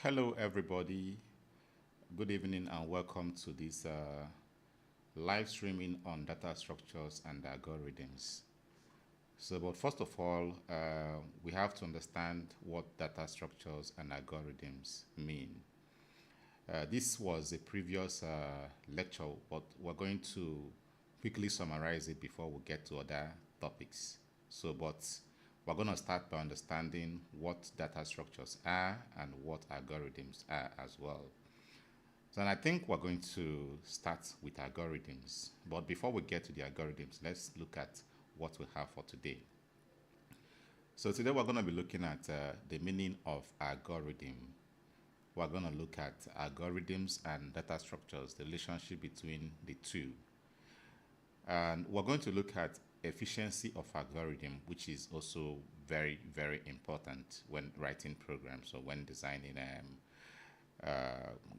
Hello, everybody. Good evening, and welcome to this live streaming on data structures and algorithms. But first of all, we have to understand what data structures and algorithms mean. This was a previous lecture, but we're going to quickly summarize it before we get to other topics. But we're going to start by understanding what data structures are and what algorithms are as well. So, and I think we're going to start with algorithms. But before we get to the algorithms, let's look at what we have for today. So today we're going to be looking at the meaning of algorithm. We're going to look at algorithms and data structures, the relationship between the two. And we're going to look at efficiency of algorithm, which is also very, very important when writing programs or when designing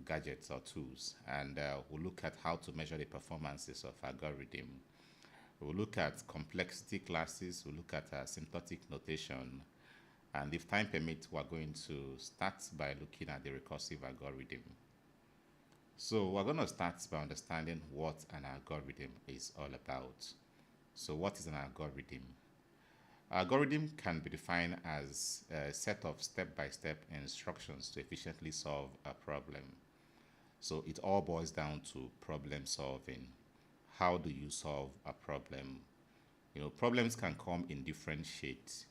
gadgets or tools. And we'll look at how to measure the performances of algorithm. We'll look at complexity classes. We'll look at asymptotic notation. And if time permits, we're going to start by looking at the recursive algorithm. So we're going to start by understanding what an algorithm is all about. So what is an algorithm? Algorithm can be defined as a set of step-by-step instructions to efficiently solve a problem. So it all boils down to problem solving. How do you solve a problem? Problems can come in different shades.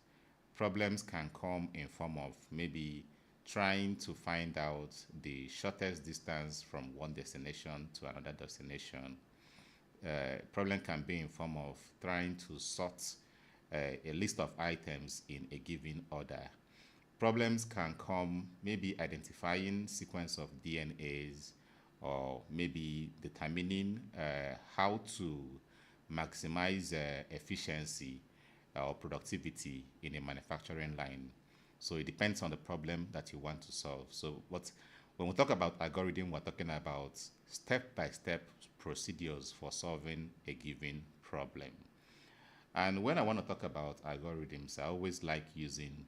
Problems can come in form of maybe trying to find out the shortest distance from one destination to another destination. Problem can be in form of trying to sort a list of items in a given order. Problems can come maybe identifying sequence of DNAs or maybe determining how to maximize efficiency or productivity in a manufacturing line. So it depends on the problem that you want to solve. When we talk about algorithm, we're talking about step-by-step procedures for solving a given problem. And when I want to talk about algorithms, I always like using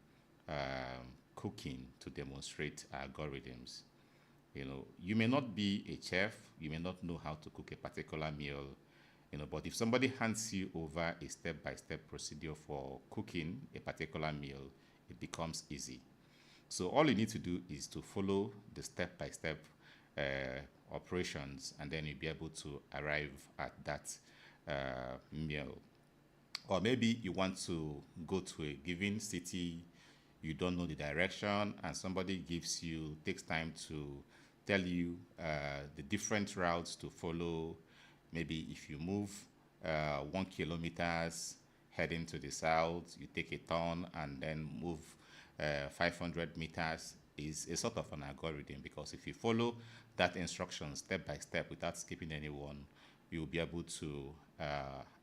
cooking to demonstrate algorithms. You may not be a chef, you may not know how to cook a particular meal, but if somebody hands you over a step-by-step procedure for cooking a particular meal, it becomes easy. So all you need to do is to follow the step-by-step operations, and then you'll be able to arrive at that meal. Or maybe you want to go to a given city, you don't know the direction, and somebody takes time to tell you the different routes to follow. Maybe if you move 1 kilometers heading to the south, you take a turn and then move 500 meters is a sort of an algorithm, because if you follow that instruction step by step without skipping anyone, you'll be able to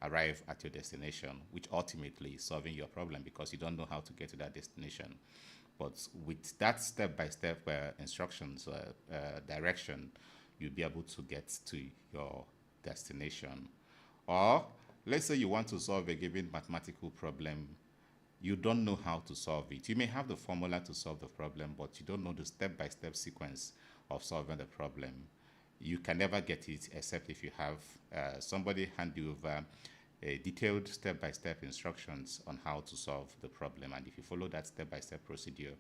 arrive at your destination, which ultimately is solving your problem because you don't know how to get to that destination. But with that step-by-step instructions, direction, you'll be able to get to your destination. Or let's say you want to solve a given mathematical problem, you don't know how to solve it. You may have the formula to solve the problem, but you don't know the step-by-step sequence of solving the problem. You can never get it except if you have somebody hand you over a detailed step-by-step instructions on how to solve the problem. And if you follow that step-by-step procedure,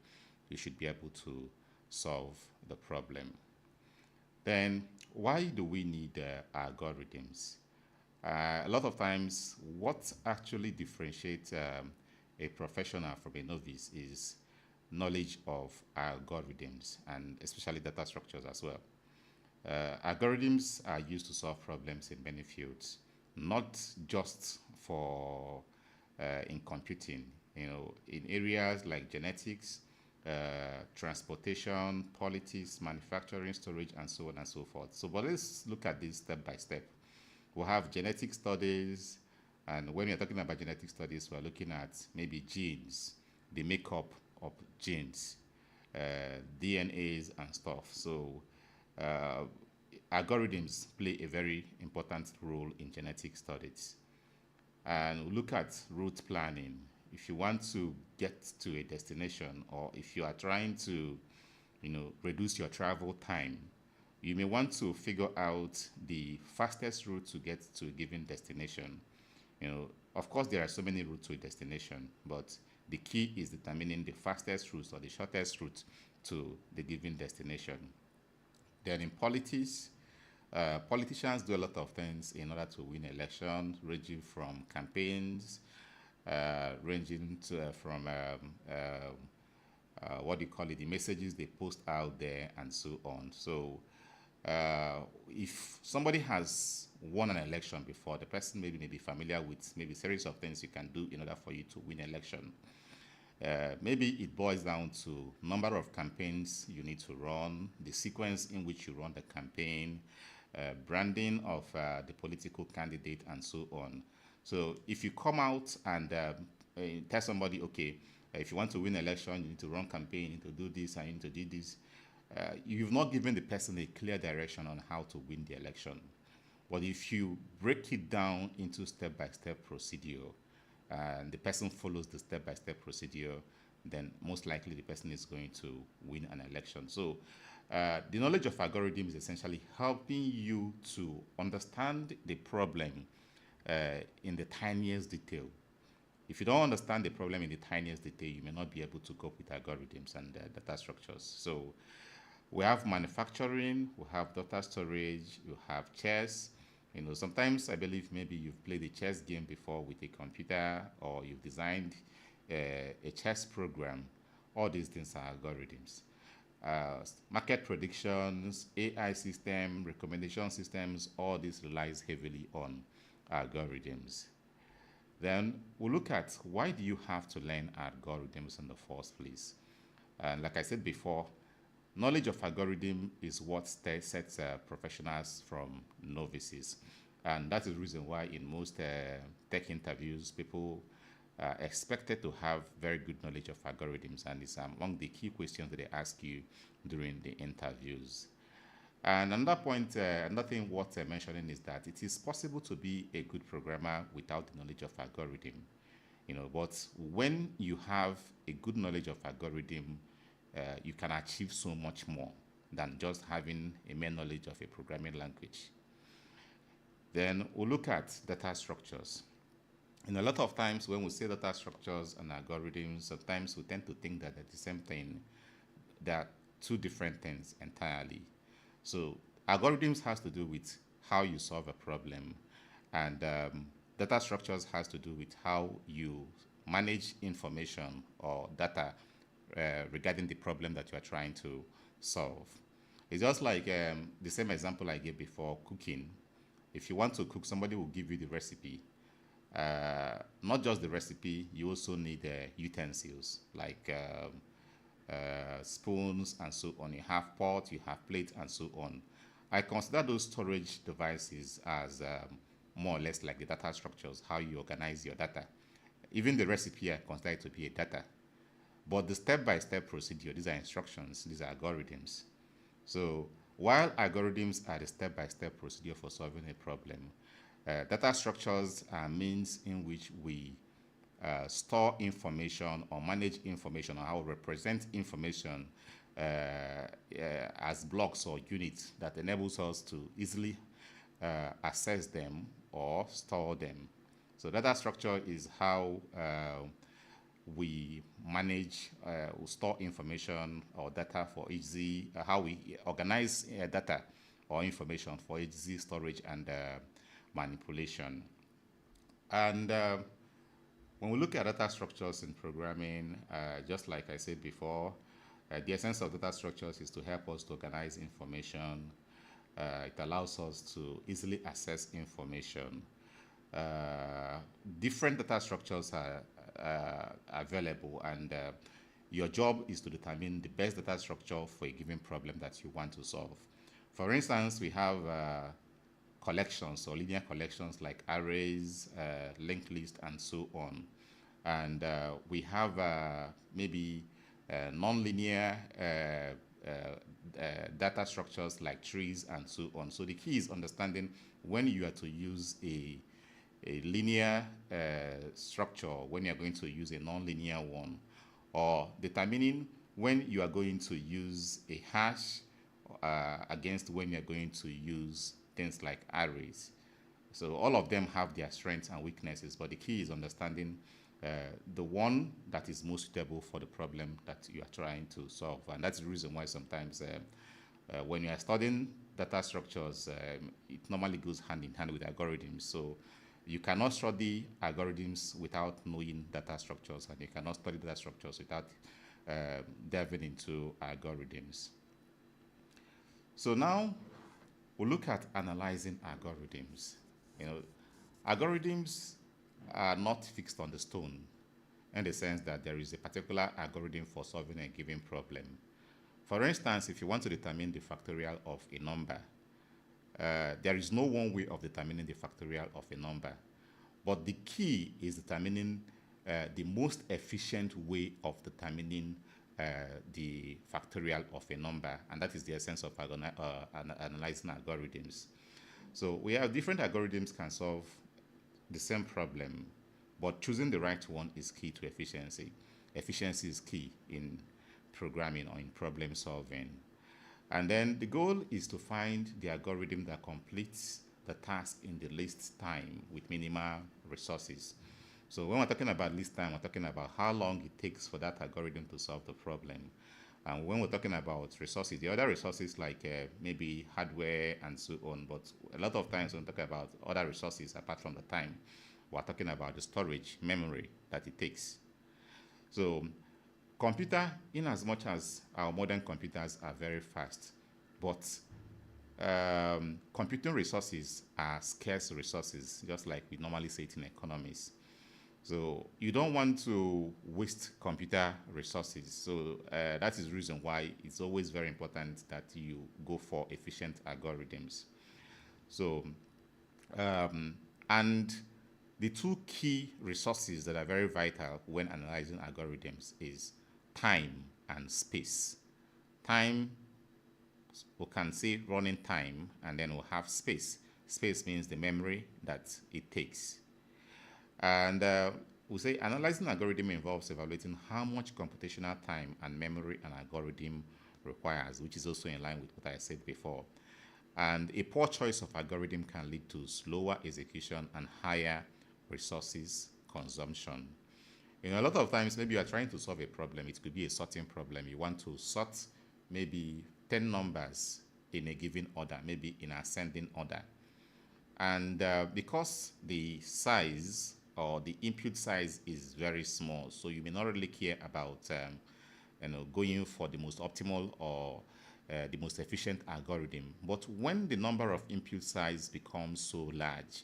you should be able to solve the problem. Then, why do we need algorithms? A lot of times, what actually differentiates a professional from a novice is knowledge of algorithms, and especially data structures as well. Algorithms are used to solve problems in many fields, not just for in computing. In areas like genetics, transportation, politics, manufacturing, storage, and so on and so forth. But let's look at this step by step. We'll have genetic studies, and when we're talking about genetic studies, we're looking at maybe genes, the makeup of genes, DNAs, and stuff. Algorithms play a very important role in genetic studies. And we look at route planning. If you want to get to a destination, or if you are trying to reduce your travel time. You may want to figure out the fastest route to get to a given destination. Of course, there are so many routes to a destination, but the key is determining the fastest route or the shortest route to the given destination. Then in politics, politicians do a lot of things in order to win elections, ranging from campaigns, ranging from what do you call it, the messages they post out there and so on. So if somebody has won an election before, the person maybe may be familiar with maybe a series of things you can do in order for you to win election. Maybe it boils down to number of campaigns you need to run, the sequence in which you run the campaign, branding of the political candidate, and so on. So if you come out and tell somebody, okay, if you want to win election, you need to run campaign, you need to do this, and you need to do this, you've not given the person a clear direction on how to win the election. But if you break it down into step-by-step procedure, and the person follows the step-by-step procedure, then most likely the person is going to win an election. So the knowledge of algorithm is essentially helping you to understand the problem in the tiniest detail. If you don't understand the problem in the tiniest detail, you may not be able to cope with algorithms and data structures. So we have manufacturing, we have data storage, you have chess. Sometimes I believe maybe you've played a chess game before with a computer, or you've designed a chess program. All these things are algorithms. Market predictions, AI system, recommendation systems, all this relies heavily on algorithms. Then we'll look at, why do you have to learn algorithms in the first place? And like I said before, knowledge of algorithm is what sets professionals from novices. And that is the reason why in most tech interviews, people are expected to have very good knowledge of algorithms. And it's among the key questions that they ask you during the interviews. And another point, another thing worth mentioning is that it is possible to be a good programmer without the knowledge of algorithm. But when you have a good knowledge of algorithm, you can achieve so much more than just having a mere knowledge of a programming language. Then we'll look at data structures. A lot of times when we say data structures and algorithms, sometimes we tend to think that they're the same thing. They're two different things entirely. So algorithms has to do with how you solve a problem, and data structures has to do with how you manage information or data regarding the problem that you are trying to solve. It's just like the same example I gave before, cooking. If you want to cook, somebody will give you the recipe. Not just the recipe, you also need utensils like spoons and so on. You have pot, you have plate, and so on. I consider those storage devices as more or less like the data structures, how you organize your data. Even the recipe, I consider it to be a data. But the step-by-step procedure, these are instructions, these are algorithms. So while algorithms are the step-by-step procedure for solving a problem, data structures are means in which we store information or manage information, or how we represent information as blocks or units that enables us to easily access them or store them. So data structure is how we manage, store information or data for easy, how we organize data or information for easy storage and manipulation. And when we look at data structures in programming, just like I said before, the essence of data structures is to help us to organize information. It allows us to easily access information. Different data structures are available, and your job is to determine the best data structure for a given problem that you want to solve. For instance, we have collections or linear collections like arrays, linked list, and so on. And we have maybe nonlinear data structures like trees and so on. So the key is understanding when you are to use a linear structure, when you're going to use a nonlinear one, or determining when you are going to use a hash against when you're going to use things like arrays. So all of them have their strengths and weaknesses, but the key is understanding the one that is most suitable for the problem that you are trying to solve. And that's the reason why sometimes when you are studying data structures, it normally goes hand in hand with algorithms. So you cannot study algorithms without knowing data structures, and you cannot study data structures without delving into algorithms. So now we'll look at analyzing algorithms. Algorithms are not fixed on the stone in the sense that there is a particular algorithm for solving a given problem. For instance, if you want to determine the factorial of a number, there is no one way of determining the factorial of a number. But the key is determining the most efficient way of determining the factorial of a number, and that is the essence of analyzing algorithms. So we have different algorithms can solve the same problem, but choosing the right one is key to efficiency. Efficiency is key in programming or in problem solving. And then the goal is to find the algorithm that completes the task in the least time with minimal resources. So when we're talking about least time, we're talking about how long it takes for that algorithm to solve the problem. And when we're talking about resources, the other resources like maybe hardware and so on, but a lot of times when we talk about other resources apart from the time, we're talking about the storage, memory that it takes. So computer, in as much as our modern computers are very fast, but computing resources are scarce resources, just like we normally say it in economics. So you don't want to waste computer resources. So that is the reason why it's always very important that you go for efficient algorithms. So, and the two key resources that are very vital when analyzing algorithms is time and space. Time, we can say running time, and then we'll have space. Space means the memory that it takes. And we say analyzing algorithm involves evaluating how much computational time and memory an algorithm requires, which is also in line with what I said before. And a poor choice of algorithm can lead to slower execution and higher resources consumption. A lot of times, maybe you are trying to solve a problem. It could be a sorting problem. You want to sort maybe 10 numbers in a given order, maybe in ascending order. And because the size or the input size is very small, so you may not really care about going for the most optimal or the most efficient algorithm. But when the number of input size becomes so large,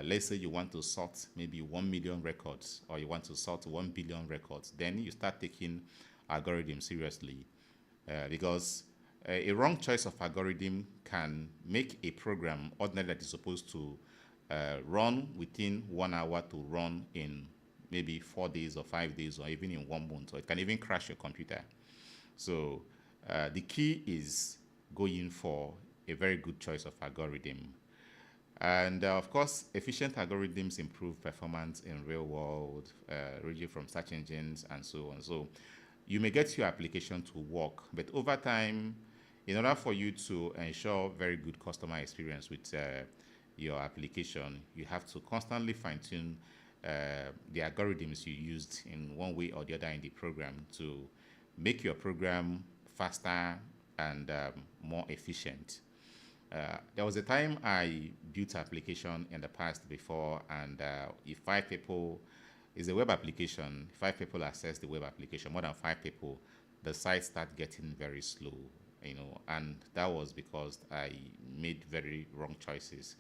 let's say you want to sort maybe 1 million records, or you want to sort 1 billion records, then you start taking algorithms seriously, because a wrong choice of algorithm can make a program ordinarily that is supposed to run within 1 hour to run in maybe 4 days or 5 days or even in 1 month, or it can even crash your computer. So the key is going for a very good choice of algorithm. And of course, efficient algorithms improve performance in real world, ranging from search engines and so on. So you may get your application to work, but over time, in order for you to ensure very good customer experience with your application, you have to constantly fine-tune the algorithms you used in one way or the other in the program to make your program faster and more efficient. There was a time I built an application in the past before, and if 5 people, is a web application, 5 people access the web application, more than 5 people, the site start getting very slow, and that was because I made very wrong choices.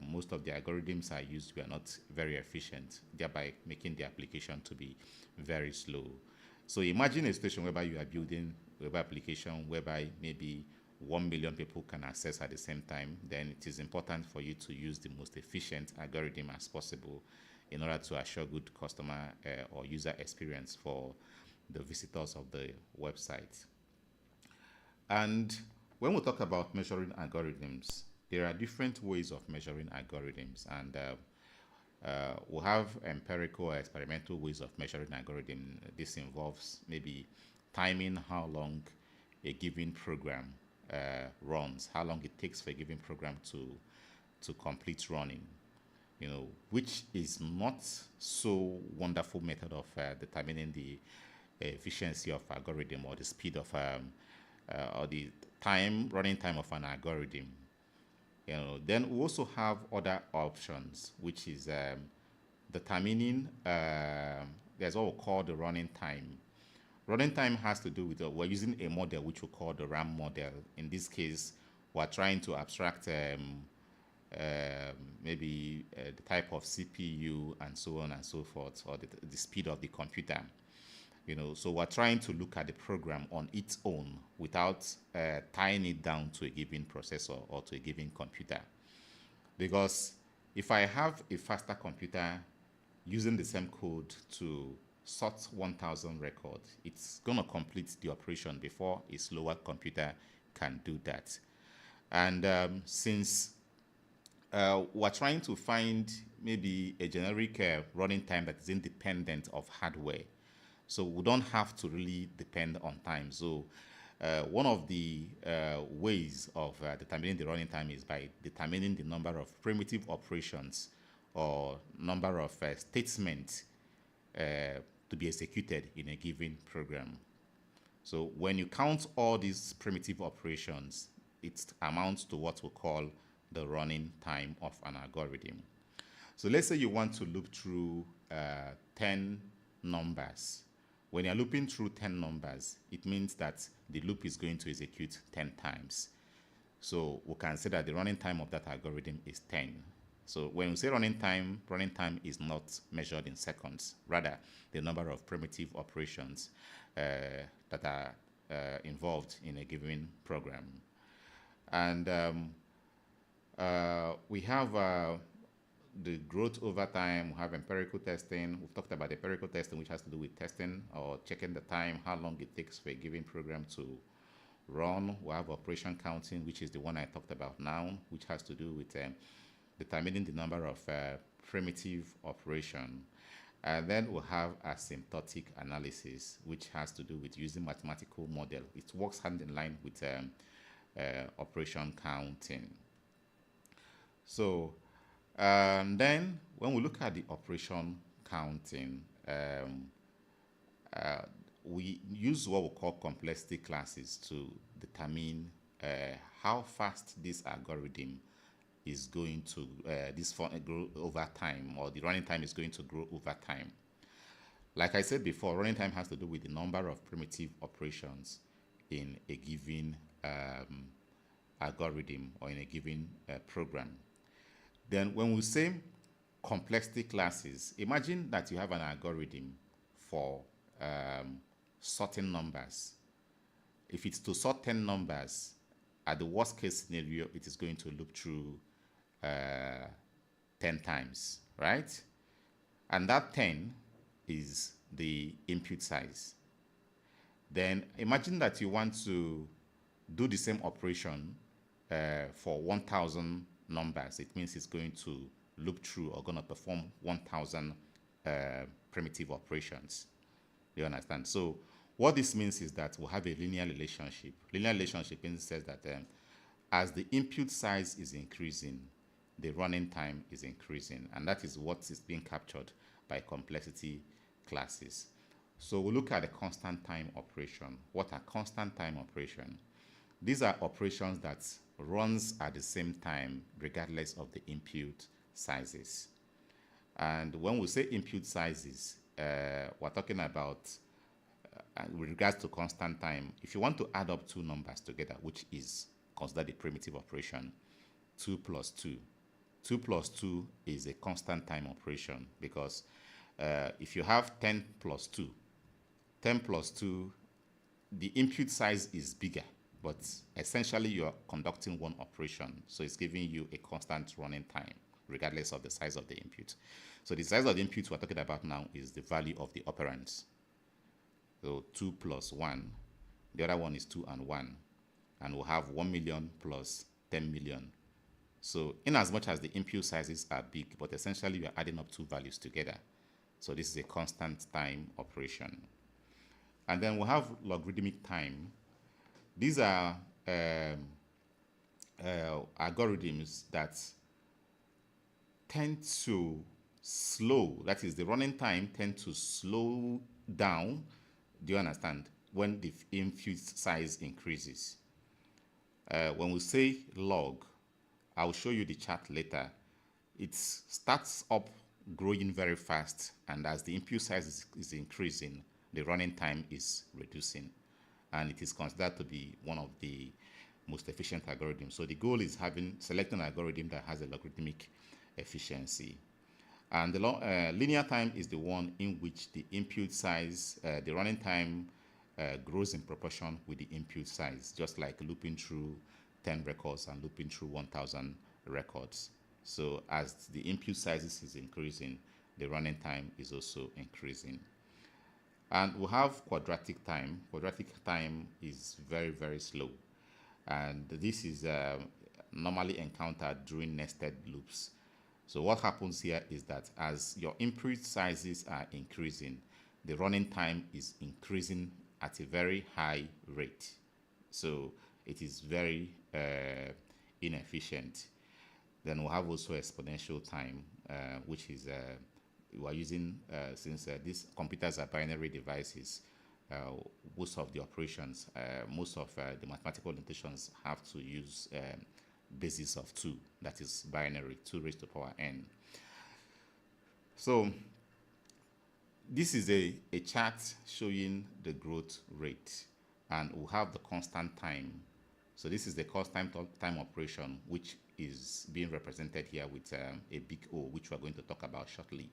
Most of the algorithms I used were not very efficient, thereby making the application to be very slow. So imagine a situation whereby you are building a web application whereby maybe 1 million people can access at the same time. Then it is important for you to use the most efficient algorithm as possible in order to assure good customer or user experience for the visitors of the website. And when we talk about measuring algorithms, there are different ways of measuring algorithms, and we'll have empirical or experimental ways of measuring algorithm. This involves maybe timing how long a given program runs, how long it takes for a given program to complete running, which is not so wonderful method of determining the efficiency of algorithm or the speed of or the running time of an algorithm. Then we also have other options, which is determining there's what we call the running time. Running time has to do with we're using a model which we call the RAM model. In this case, we're trying to abstract maybe the type of CPU and so on and so forth, or the speed of the computer. So we're trying to look at the program on its own without tying it down to a given processor or to a given computer. Because if I have a faster computer using the same code to sort 1,000 records, it's going to complete the operation before a slower computer can do that. And since we're trying to find maybe a generic running time that is independent of hardware, so we don't have to really depend on time. So one of the ways of determining the running time is by determining the number of primitive operations or number of statements to be executed in a given program. So when you count all these primitive operations, it amounts to what we call the running time of an algorithm. So let's say you want to loop through 10 numbers. When you're looping through 10 numbers, it means that the loop is going to execute 10 times. So we can say that the running time of that algorithm is 10. So when we say running time is not measured in seconds, rather the number of primitive operations that are involved in a given program. And we have the growth over time. We have empirical testing. We've talked about empirical testing, which has to do with testing or checking the time, how long it takes for a given program to run. We have operation counting, which is the one I talked about now, which has to do with determining the number of primitive operation. And then we'll have asymptotic analysis, which has to do with using mathematical model. It works hand in line with operation counting. So then when we look at the operation counting, we use what we call complexity classes to determine how fast this algorithm is going to grow over time, or the running time is going to grow over time. Like I said before, running time has to do with the number of primitive operations in a given algorithm or in a given program. Then when we say complexity classes, imagine that you have an algorithm for sorting numbers. If it's to sort 10 numbers, at the worst case scenario, it is going to loop through 10 times, right? And that 10 is the input size. Then imagine that you want to do the same operation for 1,000 numbers. It means it's going to loop through or going to perform 1,000 primitive operations. Do you understand? So what this means is that we'll have a linear relationship. Linear relationship means says that as the input size is increasing, the running time is increasing, and that is what is being captured by complexity classes. So we'll look at the constant time operation. What are constant time operation? These are operations that runs at the same time regardless of the input sizes. And when we say input sizes, we're talking about with regards to constant time. If you want to add up two numbers together, which is considered a primitive operation, 2 plus 2. 2 plus 2 is a constant time operation, because if you have 10 plus 2, 10 plus 2, the input size is bigger, but essentially you're conducting one operation. So it's giving you a constant running time, regardless of the size of the input. So the size of the input we're talking about now is the value of the operands. So 2 plus 1, the other one is 2 and 1. And we'll have 1 million plus 10 million. So in as much as the input sizes are big, but essentially we are adding up two values together. So this is a constant time operation. And then we'll have logarithmic time. These are algorithms that tend to slow, that is, the running time tend to slow down, do you understand, when the input size increases. When we say log, I'll show you the chart later. It starts up growing very fast, and as the input size is increasing, the running time is reducing, and it is considered to be one of the most efficient algorithms. So the goal is selecting an algorithm that has a logarithmic efficiency. And the linear time is the one in which the input size, the running time grows in proportion with the input size, just like looping through 10 records and looping through 1,000 records. So as the input sizes is increasing, the running time is also increasing. And we have quadratic time. Quadratic time is very, very slow. And this is normally encountered during nested loops. So what happens here is that as your input sizes are increasing, the running time is increasing at a very high rate. So it is very inefficient. Then we'll have also exponential time, which is we are using, since these computers are binary devices, most of the operations, most of the mathematical notations have to use basis of 2, that is binary, 2 raised to the power n. So this is a chart showing the growth rate, and we'll have the constant time. So this is the constant time operation, which is being represented here with a big O, which we're going to talk about shortly,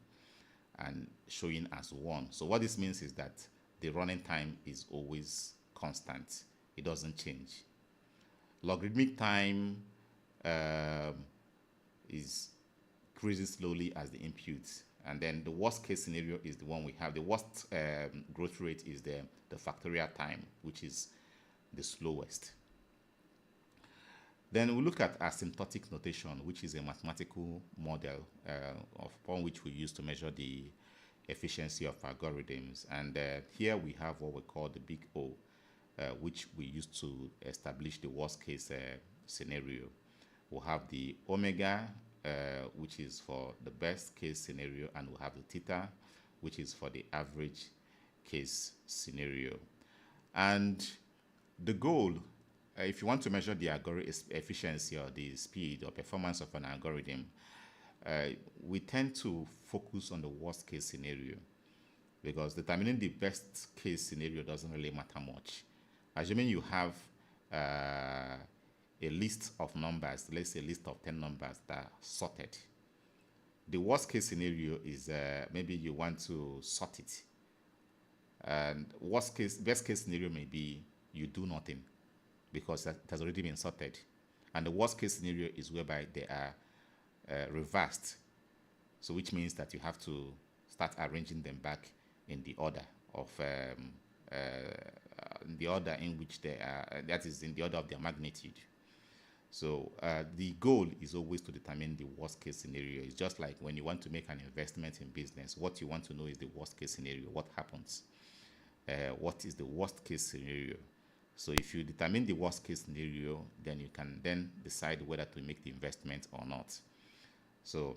and showing as 1. So what this means is that the running time is always constant. It doesn't change. Logarithmic time is increasing slowly as the input. And then the worst case scenario is the one we have. The worst growth rate is the factorial time, which is the slowest. Then we look at asymptotic notation, which is a mathematical model upon which we use to measure the efficiency of algorithms. And here we have what we call the big O, which we use to establish the worst case scenario. We'll have the omega, which is for the best case scenario, and we'll have the theta, which is for the average case scenario. And the goal, if you want to measure the efficiency or the speed or performance of an algorithm, we tend to focus on the worst case scenario, because determining the best case scenario doesn't really matter much. Assuming you have a list of numbers, let's say a list of 10 numbers that are sorted. The worst case scenario is maybe you want to sort it. And best case scenario may be you do nothing, because it has already been sorted. And the worst case scenario is whereby they are reversed. So which means that you have to start arranging them back in the order of the order in which they are, that is in the order of their magnitude. So the goal is always to determine the worst case scenario. It's just like when you want to make an investment in business, what you want to know is the worst case scenario. What happens? What is the worst case scenario? So if you determine the worst case scenario, then you can then decide whether to make the investment or not. So,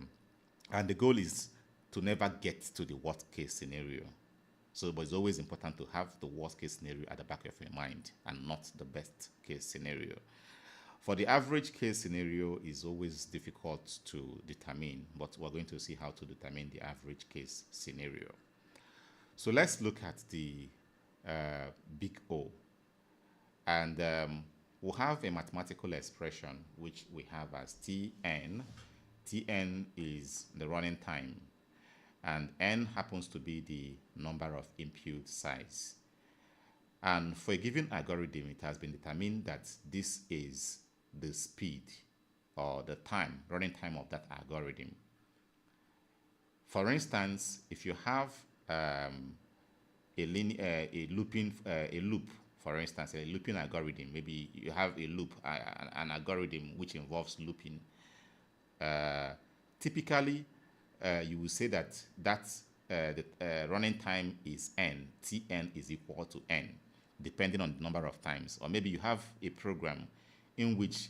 and the goal is to never get to the worst case scenario. So, but it's always important to have the worst case scenario at the back of your mind and not the best case scenario. For the average case scenario is always difficult to determine, but we're going to see how to determine the average case scenario. So let's look at the big O. And we'll have a mathematical expression which we have as Tn. Tn is the running time, and n happens to be the number of input size. And for a given algorithm, it has been determined that this is the speed or the time, running time of that algorithm. For instance, if you have a loop, for instance, a looping algorithm, maybe you have a loop, an algorithm which involves looping. Typically, you will say that the running time is n, Tn is equal to n, depending on the number of times. Or maybe you have a program in which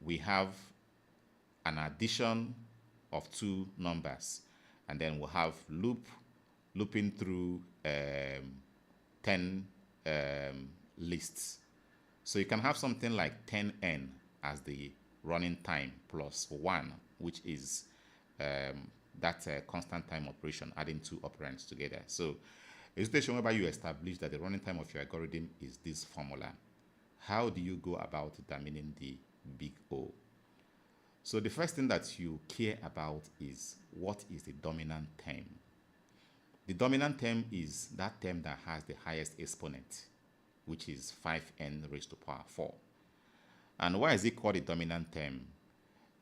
we have an addition of two numbers, and then we'll have looping through 10 lists. So you can have something like 10n as the running time plus 1, which is that constant time operation, adding two operands together. So a situation whereby you establish that the running time of your algorithm is this formula. How do you go about determining the big O? So the first thing that you care about is what is the dominant term. The dominant term is that term that has the highest exponent, which is 5n raised to power 4. And why is it called a dominant term?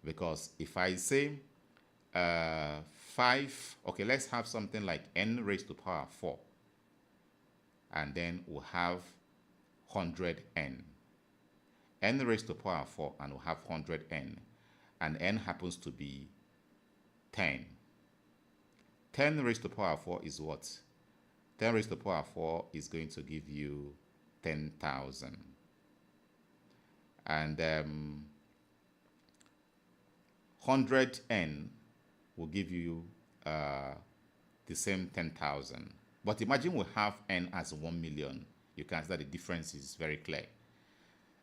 Because if I say 5, okay, let's have something like n raised to power 4, and then we'll have 100n. N raised to power 4, and we'll have 100n, and n happens to be 10. 10 raised to power 4 is what? 10 raised to power 4 is going to give you 10,000. And 100n will give you the same 10,000. But imagine we have n as 1 million. You can see that the difference is very clear.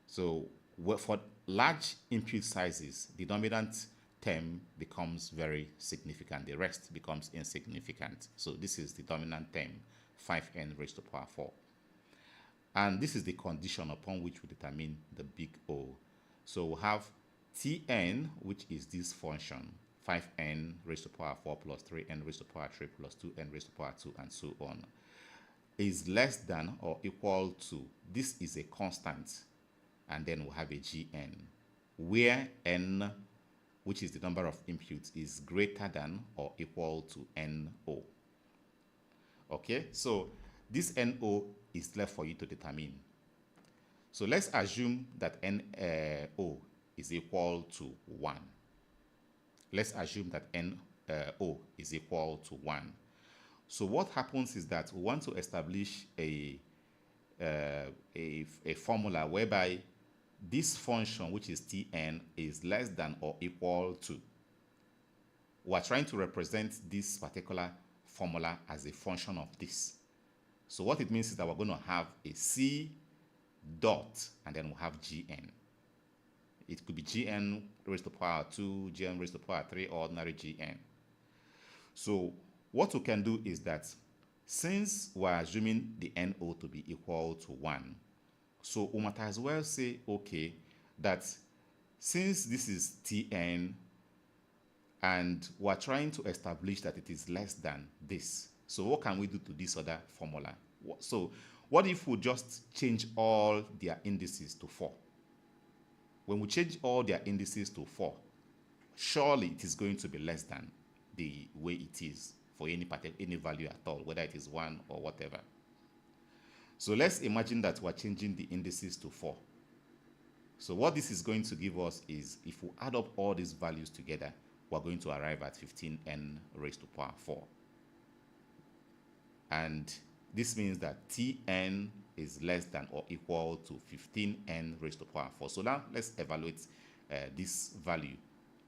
So for large input sizes, the dominant term becomes very significant. The rest becomes insignificant. So this is the dominant term, 5n raised to power 4. And this is the condition upon which we determine the big O. So we have Tn, which is this function, 5n raised to power 4 plus 3n raised to power 3 plus 2n raised to power 2, and so on, is less than or equal to, this is a constant, and then we'll have a Gn, where n, which is the number of inputs, is greater than or equal to NO. Okay, so this NO is left for you to determine. So let's assume that NO is equal to 1. Let's assume that NO is equal to 1. So what happens is that we want to establish a formula whereby this function, which is Tn, is less than or equal to. We're trying to represent this particular formula as a function of this. So what it means is that we're going to have a C dot, and then we'll have Gn. It could be Gn raised to power 2, Gn raised to power 3, or ordinary Gn. So what we can do is that since we're assuming the NO to be equal to 1, so we might as well say, okay, that since this is Tn and we're trying to establish that it is less than this, so what can we do to this other formula? So what if we just change all their indices to 4? When we change all their indices to 4, surely it is going to be less than the way it is for any value at all, whether it is 1 or whatever. So let's imagine that we're changing the indices to 4. So what this is going to give us is, if we add up all these values together, we're going to arrive at 15n raised to power 4. And this means that Tn is less than or equal to 15n raised to power 4. So now let's evaluate this value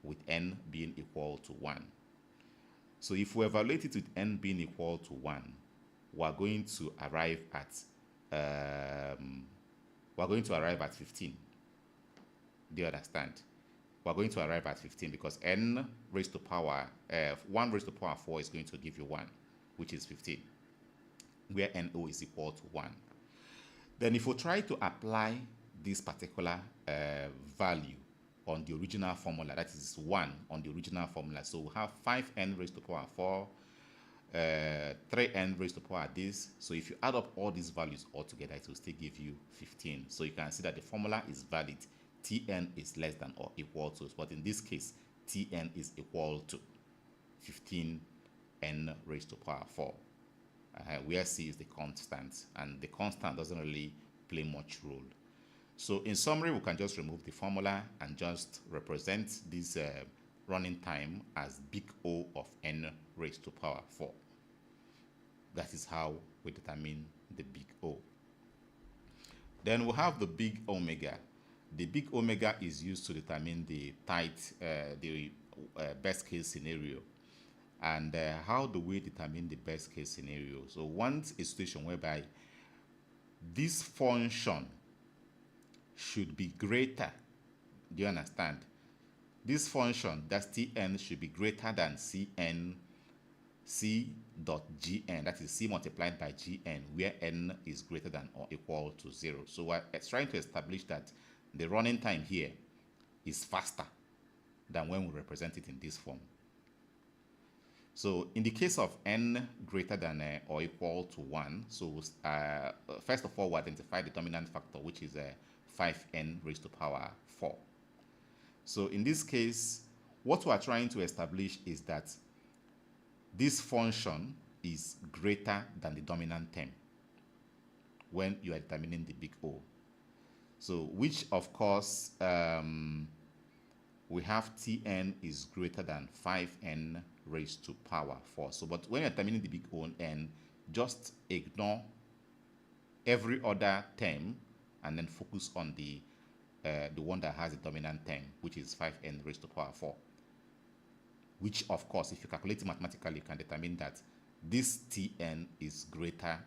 with n being equal to 1. So if we evaluate it with n being equal to 1, we're going to arrive at 15. Do you understand? We're going to arrive at 15 because n raised to power 1 raised to power 4 is going to give you 1, which is 15, where NO is equal to 1. Then if we try to apply this particular value on the original formula, that is 1 on the original formula, so we have 5n raised to power 4, 3n raised to power this. So if you add up all these values all together, it will still give you 15. So you can see that the formula is valid. Tn is less than or equal to, but in this case, Tn is equal to 15n raised to power 4, where C is the constant, and the constant doesn't really play much role. So in summary, we can just remove the formula and just represent this running time as big O of n raised to power 4. That is how we determine the big O. Then we have the big omega. The big omega is used to determine the best case scenario. And how do we determine the best case scenario? So once a situation whereby this function should be greater, do you understand? This function, that's Tn, should be greater than Cn, C dot Gn, that is C multiplied by Gn, where n is greater than or equal to 0. So we're trying to establish that the running time here is faster than when we represent it in this form. So in the case of n greater than or equal to 1, so first of all, we identify the dominant factor, which is 5n raised to power 4. So in this case, what we are trying to establish is that this function is greater than the dominant term when you are determining the big O. So which, of course, we have Tn is greater than 5n raised to power 4. So, but when you're determining the big O n, just ignore every other term and then focus on the one that has a dominant term, which is 5n raised to power 4. Which, of course, if you calculate it mathematically, you can determine that this Tn is greater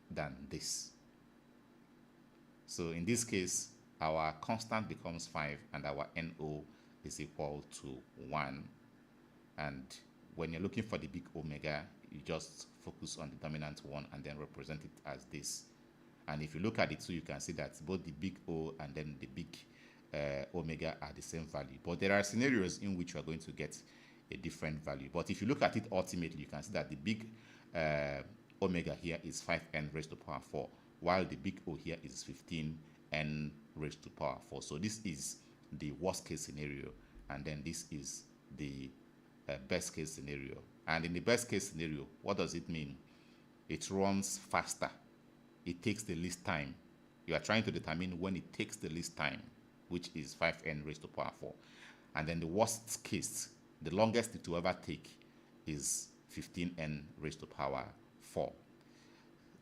than this. So in this case, our constant becomes 5 and our NO is equal to 1. And when you're looking for the big omega, you just focus on the dominant one and then represent it as this. And if you look at it, so you can see that both the big O and then the big omega are the same value. But there are scenarios in which you are going to get a different value. But if you look at it ultimately, you can see that the big omega here is 5n raised to power 4, while the big O here is 15n raised to power 4. So this is the worst case scenario, and then this is the best case scenario. And in the best case scenario, what does it mean? It runs faster. It takes the least time. You are trying to determine when it takes the least time, which is 5n raised to power 4. And then the worst case, the longest it will ever take, is 15n raised to power 4.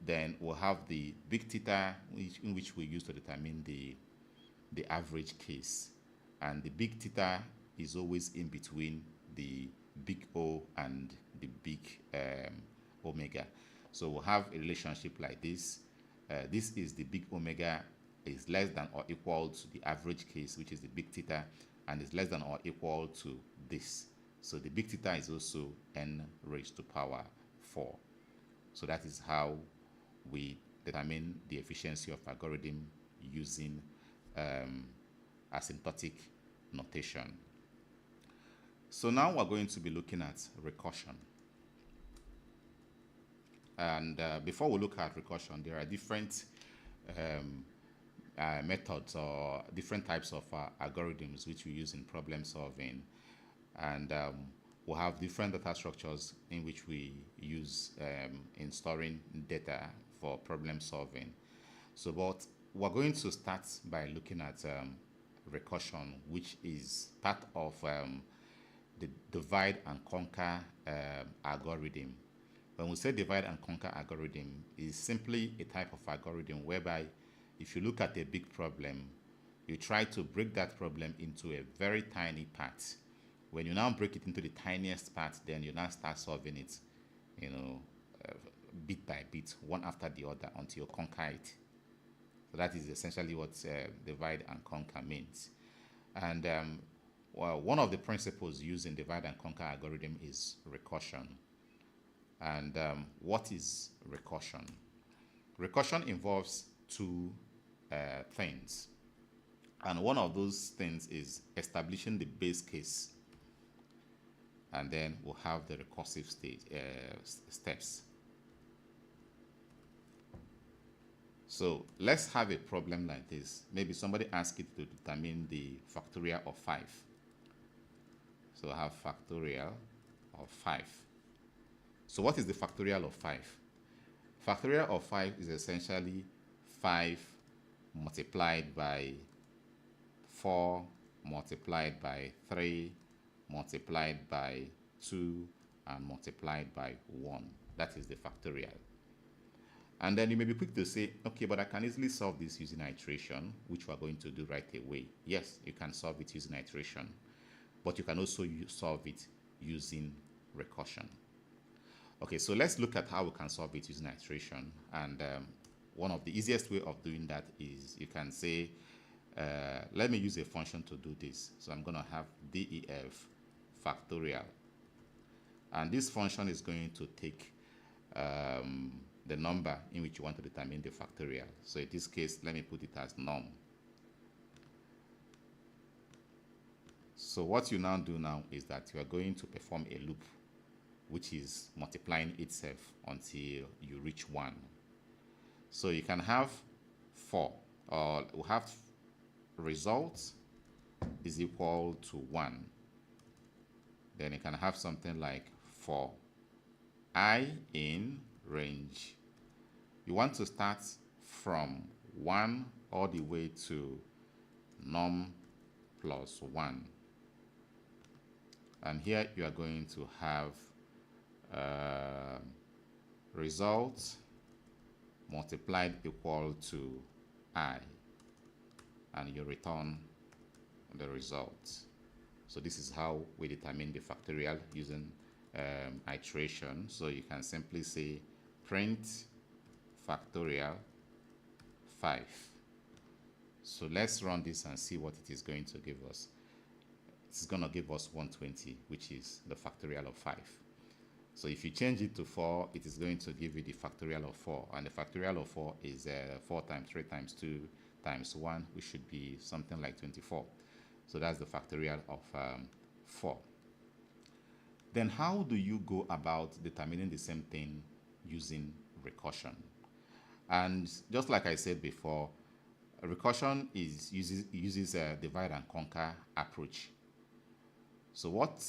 Then we'll have the big theta, in which we use to determine the average case. And the big theta is always in between the big O and the big omega. So we'll have a relationship like this. This is the big omega is less than or equal to the average case, which is the big theta, and is less than or equal to this. So the big theta is also n raised to power 4. So that is how we determine the efficiency of algorithm using asymptotic notation. So now we're going to be looking at recursion. And before we look at recursion, there are different methods or different types of algorithms which we use in problem solving. And we'll have different data structures in which we use in storing data for problem solving. So, but we're going to start by looking at recursion, which is part of the divide and conquer algorithm. When we say divide and conquer algorithm, is simply a type of algorithm whereby if you look at a big problem, you try to break that problem into a very tiny part. When you now break it into the tiniest part, then you now start solving it, bit by bit, one after the other, until you conquer it. So that is essentially what divide and conquer means. And well, one of the principles used in divide and conquer algorithm is recursion. And what is recursion? Recursion involves two things. And one of those things is establishing the base case. And then we'll have the recursive steps. So let's have a problem like this. Maybe somebody asks you to determine the factorial of 5. So I have factorial of 5. So what is the factorial of 5? Factorial of 5 is essentially 5 multiplied by 4 multiplied by 3 multiplied by 2 and multiplied by 1. That is the factorial. And then you may be quick to say, okay, but I can easily solve this using iteration, which we're going to do right away. Yes, you can solve it using iteration, but you can also solve it using recursion. Okay, so let's look at how we can solve it using iteration. And one of the easiest way of doing that is you can say, let me use a function to do this. So I'm going to have def factorial. And this function is going to take the number in which you want to determine the factorial. So in this case, let me put it as num. So what you now do now is that you are going to perform a loop, which is multiplying itself until you reach 1. So you can have 4, or we have result is equal to 1. Then you can have something like for I in range. You want to start from 1 all the way to num plus 1. And here you are going to have result multiplied equal to I, and you return the result. So this is how we determine the factorial using iteration. So you can simply say print factorial 5. So let's run this and see what it is going to give us. It's going to give us 120, which is the factorial of 5. So if you change it to 4, it is going to give you the factorial of 4. And the factorial of 4 is 4 times 3 times 2 times 1, which should be something like 24. So that's the factorial of 4. Then how do you go about determining the same thing using recursion? And just like I said before, recursion uses a divide and conquer approach. So what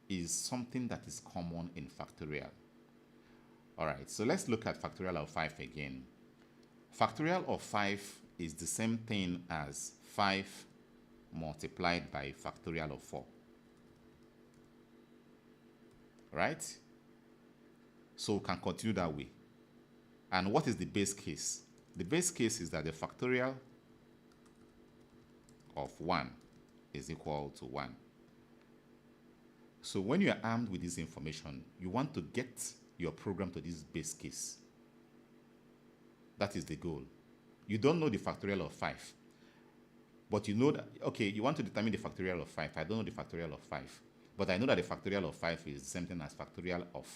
is something that is common in factorial? All right, so let's look at factorial of 5 again. Factorial of 5 is the same thing as 5 multiplied by factorial of 4. Right? So we can continue that way. And what is the base case? The base case is that the factorial of 1 is equal to 1. So when you are armed with this information, you want to get your program to this base case. That is the goal. You don't know the factorial of 5, but you know that, okay, you want to determine the factorial of 5. I don't know the factorial of 5, but I know that the factorial of 5 is the same thing as factorial of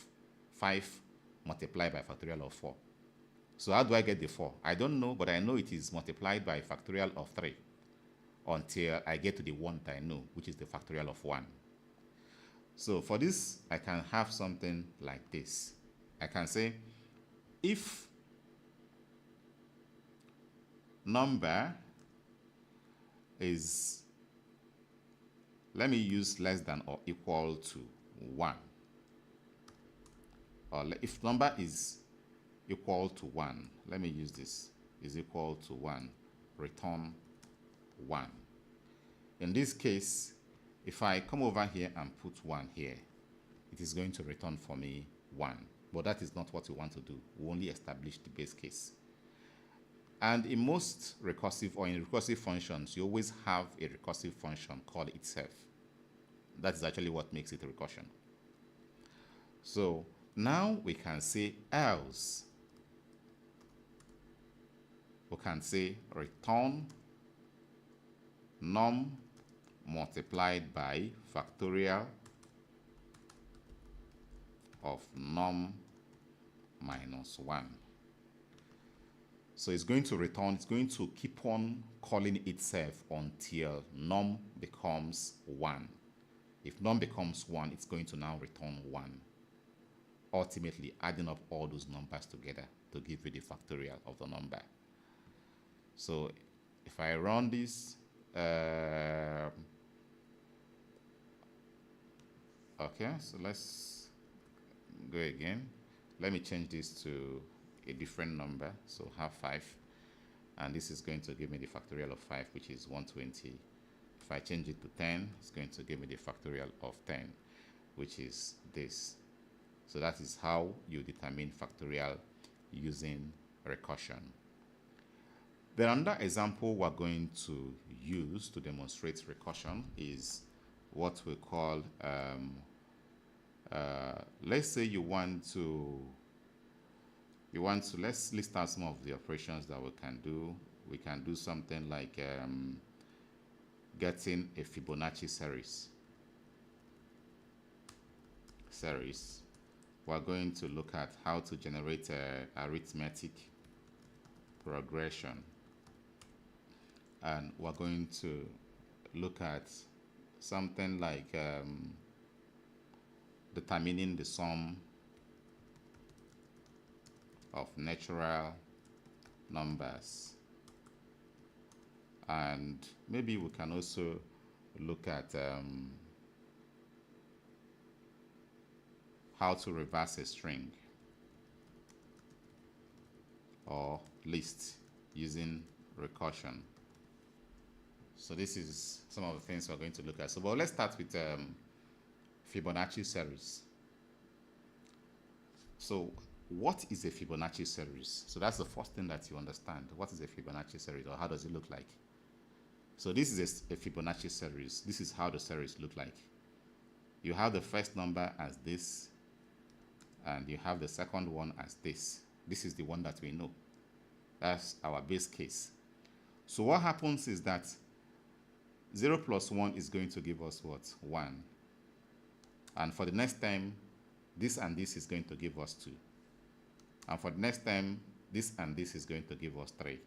5 multiplied by factorial of 4. So how do I get the 4? I don't know, but I know it is multiplied by factorial of 3 until I get to the 1 that I know, which is the factorial of 1. So for this, I can have something like this. I can say, if number is, let me use less than or equal to 1. Or if number is equal to 1, let me use this, is equal to 1, return 1. In this case, if I come over here and put 1 here, it is going to return for me 1. But that is not what we want to do. We only establish the base case. And in most recursive or in recursive functions, you always have a recursive function called itself. That is actually what makes it a recursion. So now we can say else. We can say return num multiplied by factorial of num minus 1. So it's going to return, it's going to keep on calling itself until num becomes 1. If num becomes 1, it's going to now return 1. Ultimately adding up all those numbers together to give you the factorial of the number. So if I run this, okay, so let's go again. Let me change this to a different number, so have 5, and this is going to give me the factorial of 5, which is 125. if I change it to 10, it's going to give me the factorial of 10, which is this. So that is how you determine factorial using recursion. The another example we're going to use to demonstrate recursion is what we call, let's say you want to, let's list out some of the operations that we can do. We can do something like getting a Fibonacci series. We're going to look at how to generate a arithmetic progression. And we're going to look at something like determining the sum of natural numbers. And maybe we can also look at how to reverse a string or list using recursion. So this is some of the things we're going to look at. So, well, let's start with Fibonacci series. So what is a Fibonacci series? So that's the first thing that you understand. What is a Fibonacci series, or how does it look like? So this is a Fibonacci series. This is how the series look like. You have the first number as this, and you have the second one as this. This is the one that we know. That's our base case. So what happens is that 0 plus 1 is going to give us what? 1. And for the next time, this and this is going to give us 2. And for the next time, this and this is going to give us 3.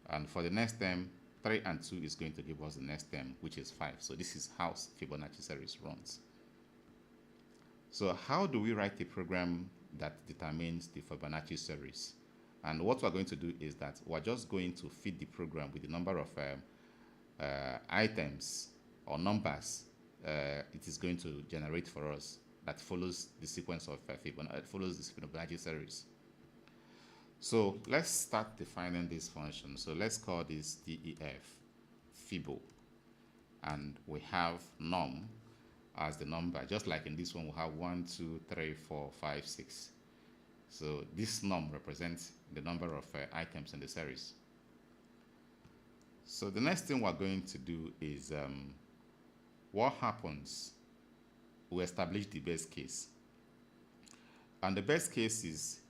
And for the next time, 3 and 2 is going to give us the next term, which is 5. So this is how Fibonacci series runs. So how do we write a program that determines the Fibonacci series? And what we're going to do is that we're just going to feed the program with the number of items or numbers it is going to generate for us that follows the sequence of follows this Fibonacci series. So let's start defining this function. So let's call this DEF, Fibo, and we have num as the number. Just like in this one, we have 1, 2, 3, 4, 5, 6. So this num represents the number of items in the series. So the next thing we're going to do is what happens, we establish the best case. And the best case is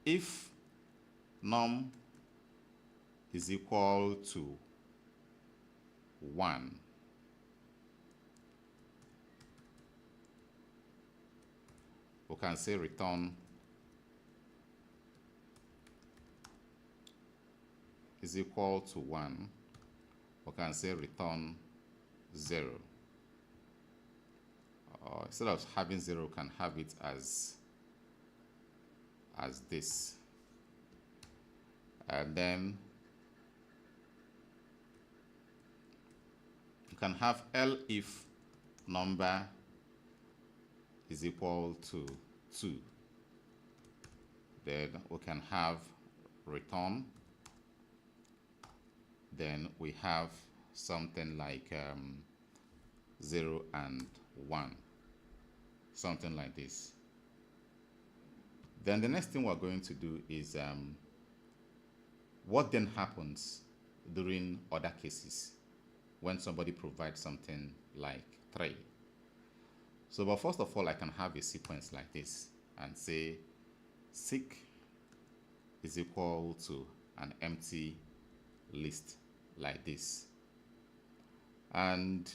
if num is equal to 1, we can say return is equal to 1. We can say return 0. Or instead of having 0, we can have it as this. And then you can have L if number is equal to 2. Then we can have return. Then we have something like 0 and 1, something like this. Then the next thing we're going to do is what then happens during other cases when somebody provides something like 3. So, but first of all, I can have a sequence like this and say seek is equal to an empty list like this. And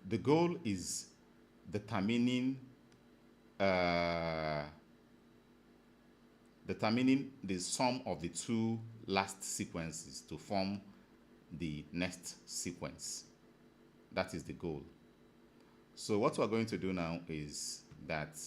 the goal is determining the sum of the two last sequences to form the next sequence. That is the goal. So what we're going to do now is that